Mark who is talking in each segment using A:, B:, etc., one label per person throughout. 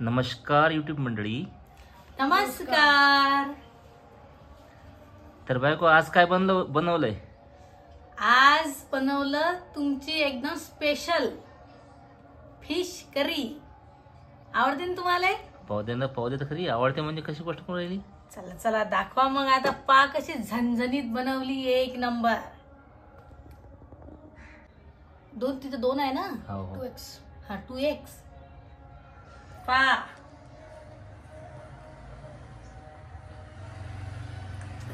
A: नमस्कार यूट्यूब मंडळी.
B: नमस्कार.
A: तर बायको आज काय बनवलंय?
B: आज बनवलं तुमची एकदम स्पेशल फिश करी. आवडते ना तुम्हाला?
A: पाव दे तर खरी. आवडते म्हणजे कशी गोष्ट करून राहिली?
B: चला चला दाखवा मग आता. पा कशी झणझणीत बनवली, एक नंबर. तिथे दोन आहे ना?
A: हो हो.
B: 2x. हा 2x. पा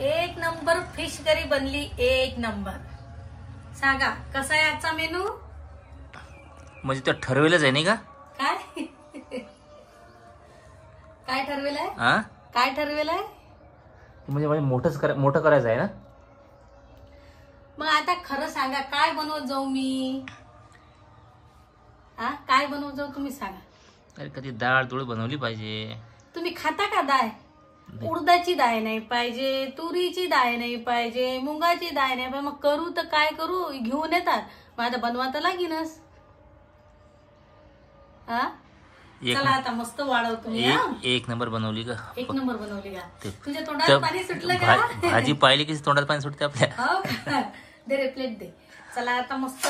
B: एक नंबर फिश करी बनली, एक नंबर. सांगा कसा आहे आजचा मेनू?
A: म्हणजे तो ठरवेलच आहे नाही का?
B: काय काय ठरवेलंय?
A: हा,
B: काय ठरवेलंय?
A: म्हणजे मोठं करायचं आहे ना?
B: मग आता खरं सांगा, काय बनवत जाऊ मी? काय बनवत जाऊ तुम्ही सांगा.
A: अरे कधी डाळ तुळ बनवली पाहिजे.
B: तुम्ही खाता का डाळ? उडदाची डाळ नाही पाहिजे, तुरीची डाळ नाही पाहिजे, मुंगाची डाळ नाही पाहिजे. मग करू तर काय करू? घेऊन येतात, मग आता बनवा तर लागेनच. चला आता मस्त वाढवतो.
A: एक नंबर बनवली का?
B: एक नंबर बनवली का? तुझ्या तोंडात पाणी सुटलं का?
A: भाजी पाहिली की तोंडात पाणी सुटते आपल्या.
B: हो का? दे रे, प्लेट दे. चला आता मस्त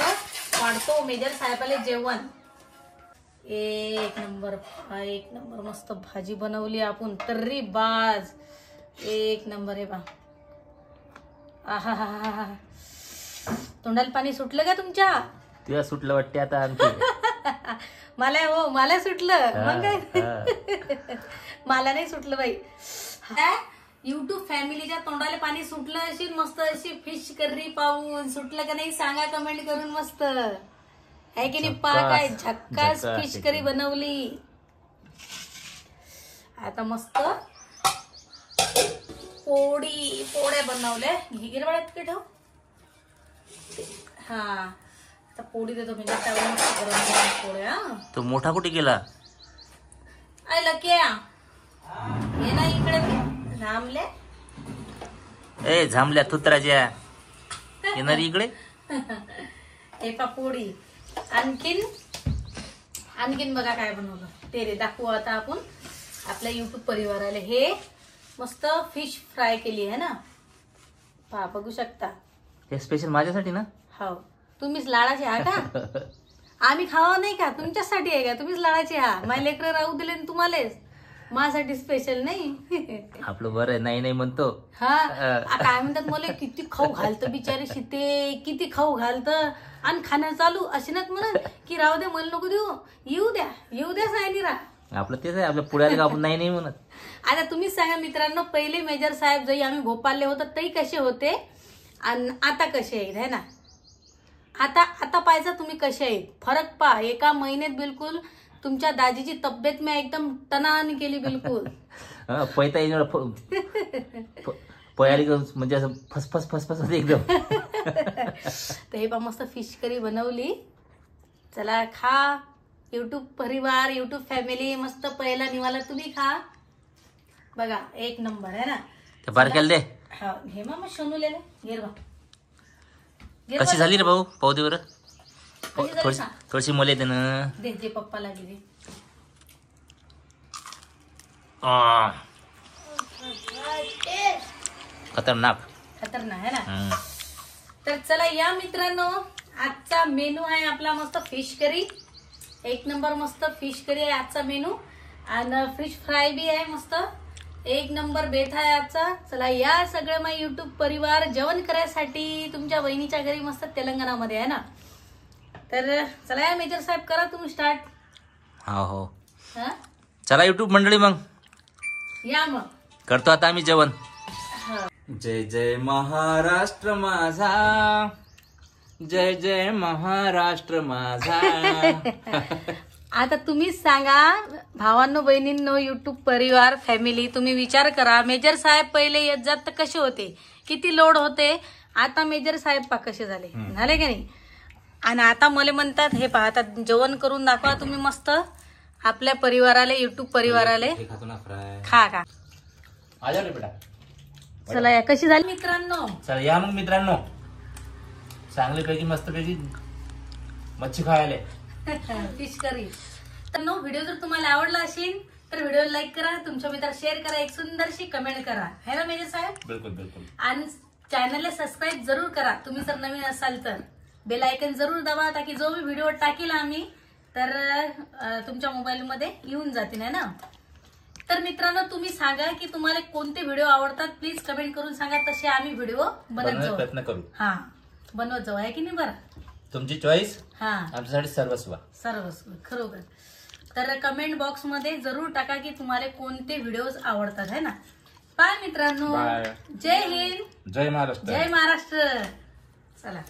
B: वाढतो मेजर साहेबाले जेवण. एक नंबर मस्त भाजी बनवली आपण, तर्री बाज. एक नंबर आहे बा. आहा, तोंडाला पाणी सुटलं का तुमच्या?
A: तुला सुटलं वाटते आता आणखी.
B: मला सुटलं. मग काय? मला नाही सुटलं बाई. युट्यूब फॅमिलीच्या तोंडाला पाणी सुटलं अशी मस्त अशी फिश करी पाहून. सुटलं का नाही सांगा कमेंट करून. मस्त आहे की नाही? पा काय झक्कास फिश करी बनवली. आता मस्त पोळ्या बनवल्या. गिरवाड्यात की ठेव. हा आता पोळी देतो म्हणजे गरम पोळ्या.
A: तो मोठा कुठे गेला?
B: आय लक्या, ये ना इकडे. झांबल्या
A: ए झांबल्या थुत्राच्या येणारी इकडे.
B: हे पा पोळी. आणखीन बघा काय बनवलं ते रे. दाखवू आता आपण आपल्या युट्यूब परिवाराला. हे मस्त फिश फ्राय केली आहे ना, पहा बघू शकता.
A: हे स्पेशल माझ्यासाठी ना?
B: हो. तुम्हीच लाडाचे हा का? आम्ही खावा नाही का? तुमच्यासाठी आहे का? तुम्हीच लाडाचे हा. माझे लेकरं राहू दिले तुम्हालाच, माझ्यासाठी स्पेशल नाही.
A: आपलं बरं आहे. नाही म्हणतो.
B: हा काय म्हणतात, मला किती खाऊ घालतं बिचारे शिते, किती खाऊ घालतं. आणि खाणं चालू असे नाच म्हणत की राहू द्या, मला नको देऊ, येऊ द्या सायली रा.
A: आपलं तेच आहे. आपल्या पुढ्याला आपण नाही म्हणत.
B: आता तुम्हीच सांगा मित्रांनो, पहिले मेजर साहेब जरी आम्ही भोपाळले होतो तरी कसे होते आणि आता कसे आहेत, है ना? आता पाहायचं तुम्ही कसे आहेत. फरक पहा. एका महिन्यात बिलकुल तुमच्या दाजीची तब्येत मी एकदम टनान केली बिलकुल.
A: पैता पयाली म्हणजे असं फसफस एकदम.
B: तर हे पा मस्त फिश करी बनवली. चला खा युट्यूब परिवार, युट्यूब फॅमिली. मस्त पहिला निवाला तुम्ही खा बघा. एक नंबर आहे ना?
A: ते बारक्याला दे.
B: हा हे मग सोनूलेले घेर बा.
A: कशी झाली रे भाऊ? पाहू दे बरं. थोडीशी मले दे ना.
B: दे पप्पाला दे.
A: खतरनाक
B: आहे ना? तर चला या मित्रांनो, आजचा मेनू आहे आपला मस्त फिश करी. एक नंबर मस्त फिश करी आहे आजचा मेनू. आणि फिश फ्राय बी आहे मस्त. एक नंबर बेत आहे आजचा. चला या सगळं मग युट्यूब परिवार जेवण करायसाठी तुमच्या बहिणीच्या घरी मस्त तेलंगणामध्ये आहे ना. तर चला या मेजर साहेब करा तुम्ही स्टार्ट.
A: हो. चला युट्यूब मंडळी मग
B: या मग
A: करतो आता आम्ही जेवण.
C: जय जय महाराष्ट्र माझा, जय जय महाराष्ट्र माझा.
B: आता तुम्हीच सांगा भावांनो, बहिणींनो, युट्यूब परिवार फॅमिली, तुम्ही विचार करा. मेजर साहेब पहिले येत जात तर कसे होते, किती लोड होते. आता मेजर साहेब पा कसे झाले की नाही? आणि आता मला म्हणतात हे पहा, आता जेवण करून दाखवा तुम्ही मस्त आपल्या परिवाराला, युट्यूब परिवाराला. खा
A: आजा रे बेटा.
B: चला या कशी झाली मित्रांनो?
A: चला या मग मित्रांनो, चांगली पैकी मस्त पैकी मच्छी खायला.
B: फिश करी तर व्हिडिओ जर तुम्हाला आवडला असेल तर व्हिडिओ लाईक करा, तुमच्या मित्राला शेअर करा, एक सुंदरशी कमेंट करा, है ना मेजर साहेब?
C: बिलकुल बिलकुल.
B: आणि चॅनलला सबस्क्राईब जरूर करा तुम्ही जर नवीन असाल तर. बेल आयकन जरूर दाबा ताकी जो भी व्हिडिओ टाकेल आम्ही तर तुमच्या मोबाईल मध्ये येऊन जातील, है ना? तर मित्रांनो तुम्ही सांगा की तुम्हाला कोणते व्हिडिओ आवडतात, प्लीज कमेंट करून सांगा, तसे आम्ही व्हिडिओ बनवत जाऊ,
C: प्रयत्न करू.
B: हा बनवत जाऊ, आहे की नाही? बरं,
C: तुमची चॉईस
B: हा
C: आमच्यासाठी सर्वस्व.
B: खरोखर. तर कमेंट बॉक्स मध्ये जरूर टाका की तुम्हाला कोणते व्हिडिओज आवडतात, है ना? बाय मित्रांनो.
C: बाय.
B: जय हिंद,
C: जय महाराष्ट्र.
B: जय महाराष्ट्र. चला.